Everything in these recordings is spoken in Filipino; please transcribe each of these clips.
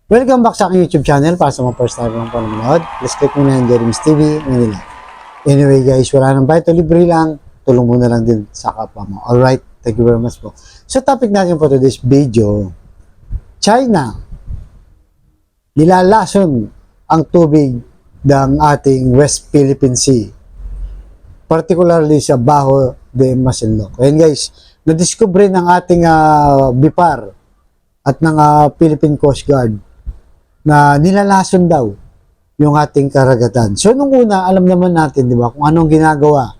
Welcome back sa aking YouTube channel. Para sa mga first time lang po na manood, please click mo na yung Jeremy's TV, Manila. Anyway guys, wala nang bayad, libre lang. Tulong mo na lang din sa kapwa mo. Alright, thank you very much po. So topic natin po today's video, China. Nilalason ang tubig ng ating West Philippine Sea. Particularly sa Bajo de Masinloc. Ayan guys, na-discover ng ating BIPAR at ng Philippine Coast Guard na nilalason daw yung ating karagatan. So nung una, alam naman natin, di ba, kung anong ginagawa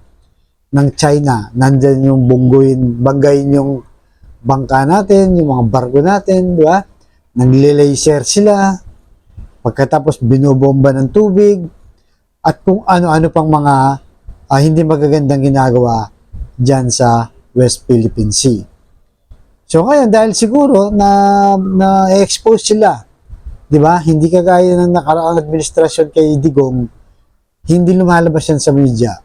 ng China. Nandyan yung banggayin yung bangka natin, yung mga barko natin, di ba? Nagle-laser sila. Pagkatapos binobomba ng tubig at kung ano-ano pang mga hindi magagandang ginagawa dyan sa West Philippine Sea. So ngayon, dahil siguro na-expose sila, di ba? Hindi kagaya ng nakaraang administrasyon kay Digong, hindi lumalabas yan sa media.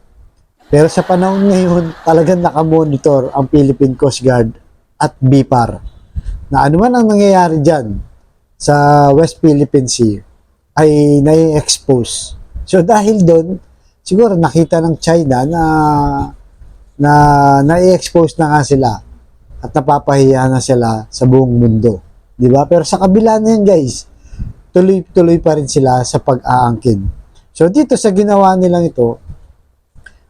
Pero sa panahon ngayon, talagang nakamonitor ang Philippine Coast Guard at BIPAR na ano man ang nangyayari dyan sa West Philippine Sea ay nai-expose. So dahil doon, siguro nakita ng China na nai-expose na nga sila at napapahiya na sila sa buong mundo. Di ba? Pero sa kabila na yan guys, tuloy-tuloy pa rin sila sa pag-aangkin. So dito sa ginawa nilang ito,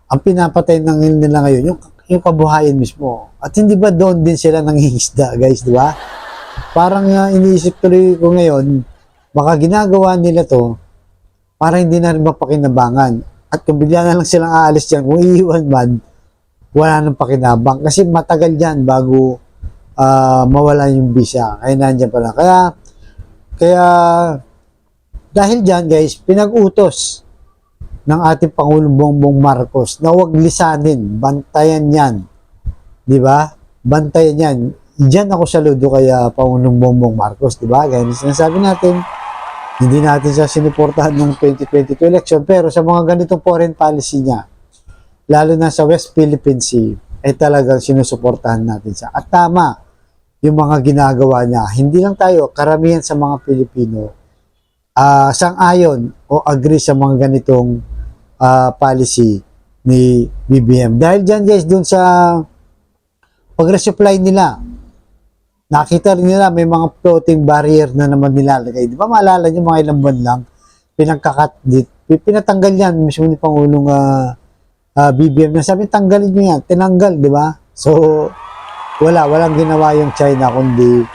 ang pinapatay ng nila ngayon, yung kabuhayan mismo. At hindi ba doon din sila nangingisda guys, di ba? Parang iniisip tuloy ko ngayon, baka ginagawa nila to para hindi na rin mapakinabangan. At kung bigla na lang silang aalis dyan, kung iiwan man, wala nang pakinabang. Kasi matagal yan bago mawala yung visa. Kaya nandiyan pala. Kaya dahil dyan guys, pinag-utos ng ating Pangulong Bongbong Marcos na huwag lisanin, bantayan yan. Di ba? Bantayan yan. Diyan ako saludo kay Pangulong Bongbong Marcos. Di ba? Gaya na sinasabi natin, hindi natin siya sinuportahan ng 2022 election, pero sa mga ganitong foreign policy niya, lalo na sa West Philippine Sea, ay talagang sinusuportahan natin siya. At tama yung mga ginagawa niya. Hindi lang tayo, karamihan sa mga Pilipino, sang-ayon o agree sa mga ganitong policy ni BBM. Dahil dyan guys, dun sa pag-resupply nila, nakita rin nila may mga floating barrier na naman nilalagay. Di ba maalala nyo mga ilang buwan lang, pinatanggal yan mismo ni Pangulong BBM na sabi, tanggalin nyo yan. Tinanggal, di ba? So, walang ginawa yung China kundi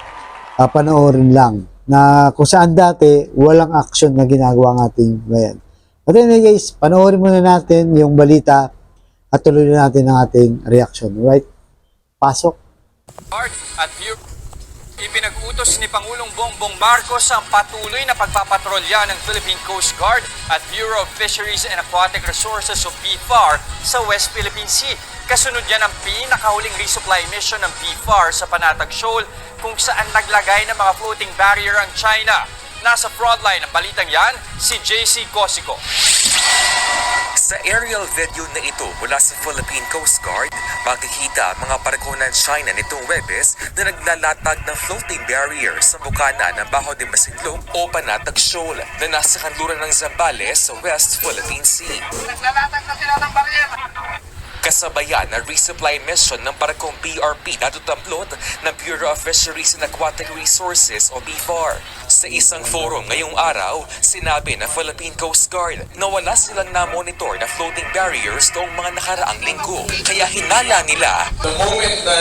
panoorin lang na kung saan dati walang action na ginagawa ng ating bayan. But anyway guys, panoorin muna natin yung balita at tuloy na natin ang ating reaction. Right? Pasok. At ipinag-utos ni Pangulong Bongbong Marcos ang patuloy na pagpapatrolya ng Philippine Coast Guard at Bureau of Fisheries and Aquatic Resources o BFAR sa West Philippine Sea. Kasunod yan ang pinakahuling resupply mission ng BFAR sa Panatag Shoal kung saan naglagay ng mga floating barrier ang China. Nasa frontline ng balitang yan, si JC Cosico. Sa aerial video na ito mula sa Philippine Coast Guard, makikita ang mga barko ng China nitong Webes na naglalatag ng floating barrier sa bukana ng Bajo de Masinloc o Panatag Shoal na nasa kanluran ng Zambales sa West Philippine Sea. Naglalatag na sila ng barrier. Kasabayan na resupply mission ng barkong BRP na tutamplot ng Bureau of Fisheries and Aquatic Resources o BFAR. Sa isang forum ngayong araw, sinabi ng Philippine Coast Guard na wala silang na-monitor na floating barriers noong mga nakaraang linggo. Kaya hinala nila, the moment na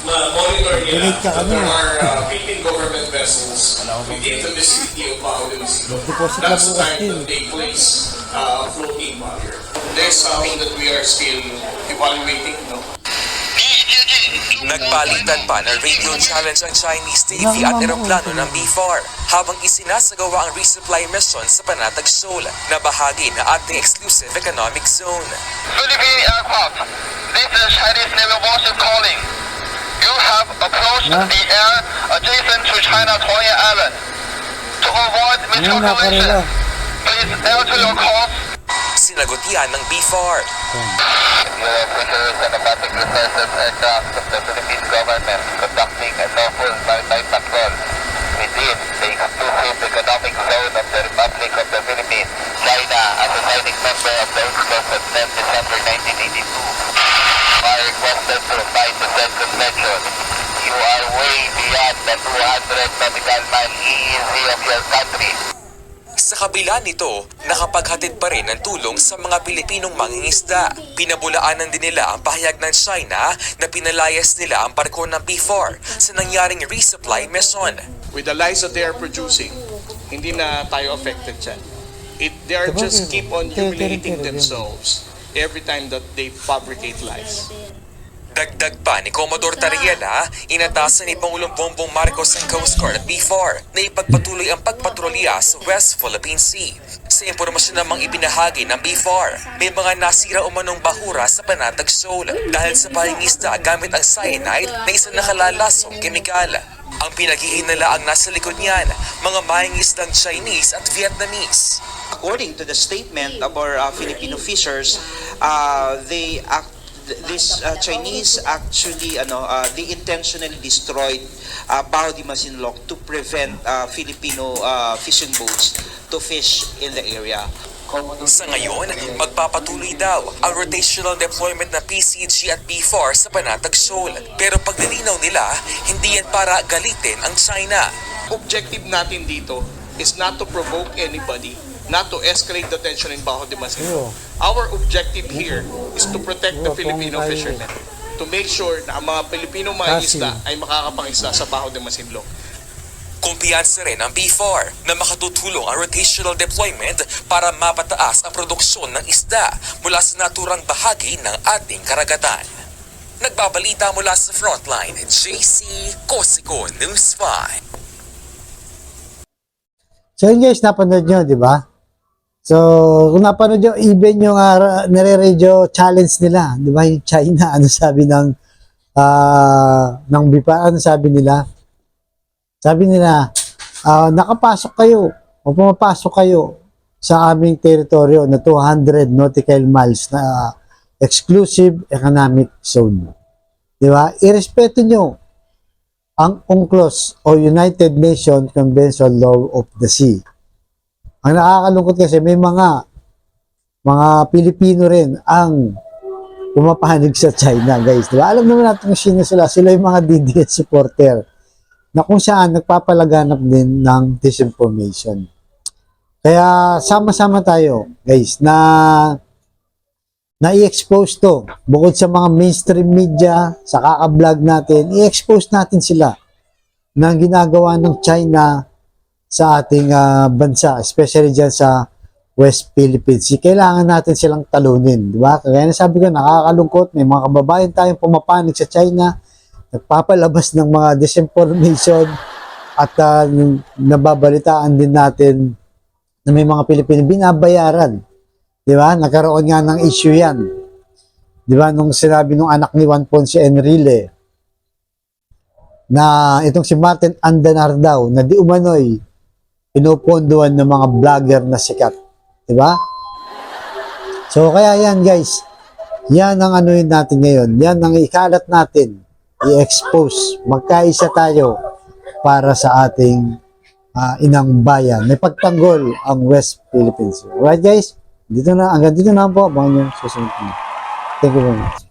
ma-monitor nila that there are Philippine government vessels within the vicinity of Bajo de Masinloc, that's the time that they place a floating barrier. There's something that we are still evaluating, no? Nagpalitan pa ng radio challenge ang Chinese Navy at eroplano ng BFAR habang isinasagawa ang resupply mission sa Panatag Shoal na bahagi ng ating exclusive economic zone. Philippine aircraft, this is Chinese Naval warship calling. You have approached the air adjacent to China's Hualien Island. To avoid miscalculation, please alter your course. Sinagot yan ng BFAR. Bureau of Fisheries and Aquatic Resources aircraft of the Philippine government conducting a lawful maritime patrol within the exclusive economic zone of the Republic of the Philippines, China, as a signing member of the UNCLOS on 10 December 1982, are requested to abide to said convention. You are way beyond the 200 nautical mile EEZ of your country. Sa kabila nito, nakapaghatid pa rin ng tulong sa mga Pilipinong mangingisda. Pinabulaanan din nila ang pahayag ng China na pinalayas nila ang barko ng B4 sa nangyaring resupply mission. With the lies that they are producing, hindi na tayo affected dyan. They are just keep on humiliating themselves every time that they fabricate lies. Dagdag pa ni Commodore Tariela, inatasan ni Pangulong Bongbong Marcos ang Coast Guard at B4 na ipagpatuloy ang pagpatrolya sa West Philippine Sea. Sa impormasyon namang ibinahagi ng B4, may mga nasira umanong bahura sa Panatag Shoal dahil sa pangingisda gamit ang cyanide na isang nakalalasong kemikal. Ang pinaghihinala ang nasa likod niyan, mga mangingisdang Chinese at Vietnamese. According to the statement of our Filipino fishers, these Chinese actually they intentionally destroyed Baho de Masinloc to prevent Filipino fishing boats to fish in the area. Sa ngayon, magpapatuloy daw ang rotational deployment na PCG at B4 sa Panatag Shoal. Pero paglilinaw nila, hindi yan para galitin ang China. Objective natin dito is not to provoke anybody, not to escalate the tension in Baho de Masinloc. Our objective here is to protect the Filipino fishermen, to make sure na ang mga Pilipino mangingisda ay makakapangisda sa Baho de Masinloc. Kumpiyansa rin ang B4 na makatutulong ang rotational deployment para mapataas ang produksyon ng isda mula sa naturang bahagi ng ating karagatan. Nagbabalita mula sa Frontline, JC Cosico News 5. So yun guys, napanood nyo, di ba? So, kung napanood nyo, even yung nire-radio challenge nila, di ba? Yung China, ano sabi ng BIPA, ano sabi nila? Sabi nila, nakapasok kayo o pumapasok kayo sa aming teritoryo na 200 nautical miles na exclusive economic zone. Di ba? Irespeto nyo ang UNCLOS o United Nations Convention Law of the Sea. Ang nakakalungkot kasi may mga Pilipino rin ang pumapanig sa China, guys. Diba? Alam naman natin kung sino sila. Sila yung mga DDS supporter na kung saan nagpapalaganap din ng disinformation. Kaya sama-sama tayo, guys, na i-expose to. Bukod sa mga mainstream media, sa kaka-vlog natin, i-expose natin sila ng ginagawa ng China sa ating bansa, especially dyan sa West Philippine Sea. Kailangan natin silang talunin, di ba? Kaya nasabi ko, nakakalungkot, may mga kababayan tayong pumapanig sa China, nagpapalabas ng mga disinformation at nababalitaan din natin na may mga Pilipino binabayaran. Di ba? Nagkaroon nga ng issue yan. Di ba? Nung sinabi nung anak ni Juan Ponce Enrile na itong si Martin Andanar daw na di umano'y pinupondohan ng mga vlogger na sikat. Diba? So, kaya yan guys. Yan ang anuhin natin ngayon. Yan ang ikalat natin. I-expose. Magkaisa tayo para sa ating inang bayan. May pagtanggol ang West Philippines. Alright guys? Hanggang dito na po. Abangan nyo susunod na. Thank you very much.